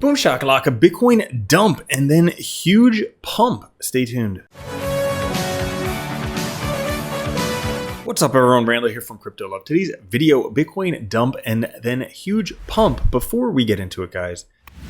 Boom shakalaka, Bitcoin dump and then huge pump. Stay tuned. What's up everyone, Randall here from Crypto Love. Today's video, Bitcoin dump and then huge pump. Before we get into it guys,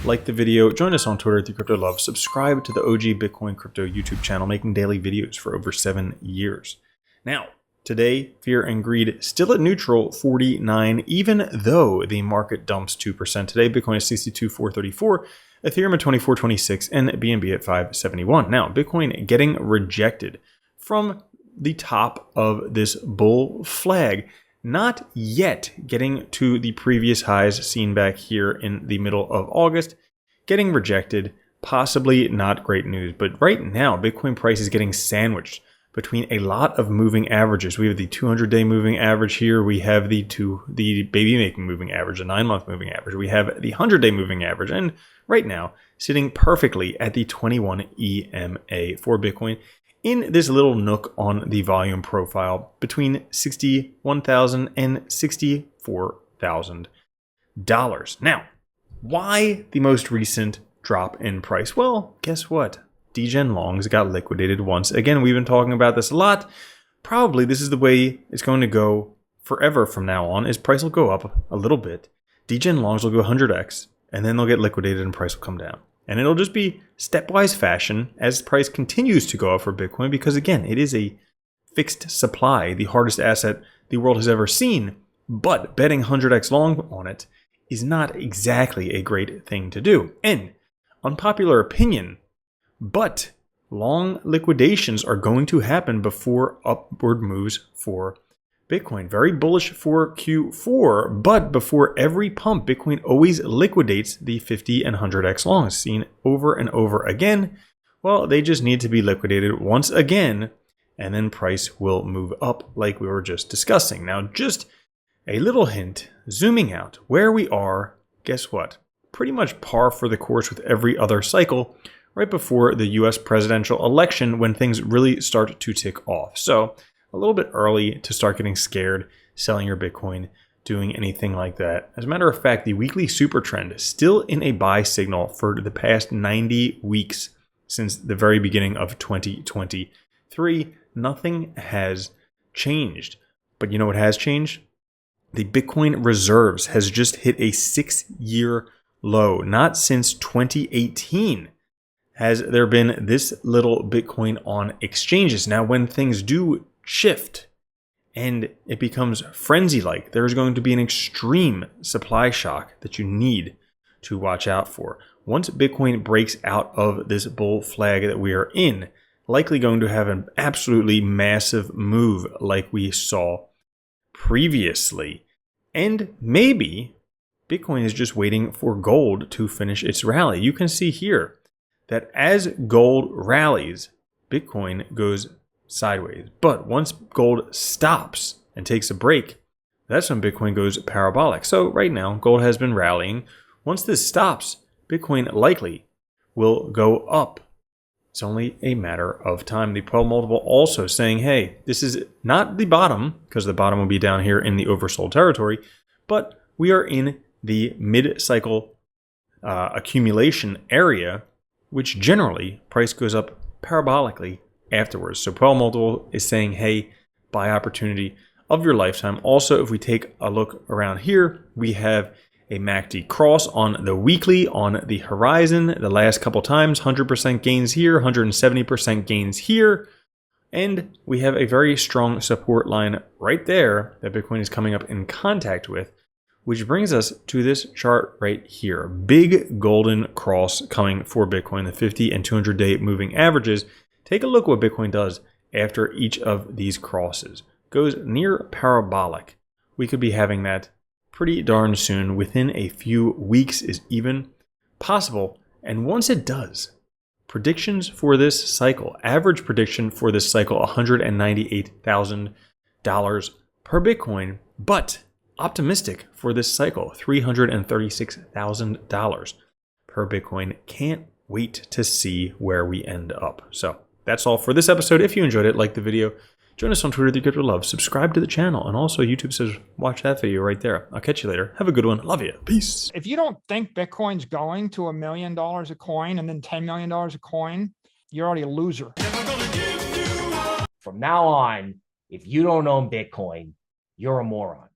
like the video, join us on Twitter at Crypto Love, subscribe to the OG Bitcoin Crypto YouTube channel, making daily videos for over 7 years. Now, today, fear and greed still at neutral 49, even though the market dumps 2%. Today, Bitcoin is 62,434, Ethereum at 2426, and BNB at 571. Now, Bitcoin getting rejected from the top of this bull flag, not yet getting to the previous highs seen back here in the middle of August, getting rejected, possibly not great news. But right now, Bitcoin price is getting sandwiched between a lot of moving averages. We have the 200-day moving average here. We have the baby making moving average, the 9-month moving average. We have the 100-day moving average. And right now, sitting perfectly at the 21 EMA for Bitcoin in this little nook on the volume profile between $61,000 and $64,000. Now, why the most recent drop in price? Well, guess what? Degen longs got liquidated once again. We've been talking about this a lot. Probably this is the way it's going to go forever from now on, is price will go up a little bit. Degen longs will go 100x and then they'll get liquidated and price will come down. And it'll just be stepwise fashion as price continues to go up for Bitcoin, because again, it is a fixed supply, the hardest asset the world has ever seen. But betting 100x long on it is not exactly a great thing to do. And unpopular opinion, but long liquidations are going to happen before upward moves for Bitcoin. Very bullish for Q4, but before every pump, Bitcoin always liquidates the 50 and 100x longs seen over and over again. Well, they just need to be liquidated once again, and then price will move up like we were just discussing. Now, just a little hint, zooming out where we are, guess what? Pretty much par for the course with every other cycle, right before the US presidential election when things really start to tick off. So a little bit early to start getting scared, selling your Bitcoin, doing anything like that. As a matter of fact, the weekly super trend is still in a buy signal for the past 90 weeks since the very beginning of 2023. Nothing has changed. But you know what has changed? The Bitcoin reserves has just hit a 6-year low. Not since 2018 has there been this little Bitcoin on exchanges. Now, when things do shift and it becomes frenzy-like, there's going to be an extreme supply shock that you need to watch out for. Once Bitcoin breaks out of this bull flag that we are in, likely going to have an absolutely massive move like we saw previously. And maybe Bitcoin is just waiting for gold to finish its rally. You can see here that as gold rallies, Bitcoin goes sideways. But once gold stops and takes a break, that's when Bitcoin goes parabolic. So right now, gold has been rallying. Once this stops, Bitcoin likely will go up. It's only a matter of time. The 12 multiple also saying, hey, this is not the bottom, because the bottom will be down here in the oversold territory, but we are in the mid-cycle accumulation area, which generally price goes up parabolically afterwards. So 12 multiple is saying, hey, buy opportunity of your lifetime. Also, if we take a look around here, we have a MACD cross on the weekly on the horizon. The last couple times, 100% gains here, 170% gains here. And we have a very strong support line right there that Bitcoin is coming up in contact with, which brings us to this chart right here. Big golden cross coming for Bitcoin, the 50 and 200-day moving averages. Take a look what Bitcoin does after each of these crosses. Goes near parabolic. We could be having that pretty darn soon. Within a few weeks is even possible. And once it does, predictions for this cycle, average prediction for this cycle, $198,000 per Bitcoin, but optimistic for this cycle, $336,000 per Bitcoin. Can't wait to see where we end up. So that's all for this episode. If you enjoyed it, like the video, Join us on Twitter, The Crypto Love. Subscribe to the channel. And also YouTube says, watch that video right there. I'll catch you later. Have a good one. Love you. Peace. If you don't think Bitcoin's going to $1 million a coin and then $10 million a coin, you're already a loser. From now on, if you don't own Bitcoin, you're a moron.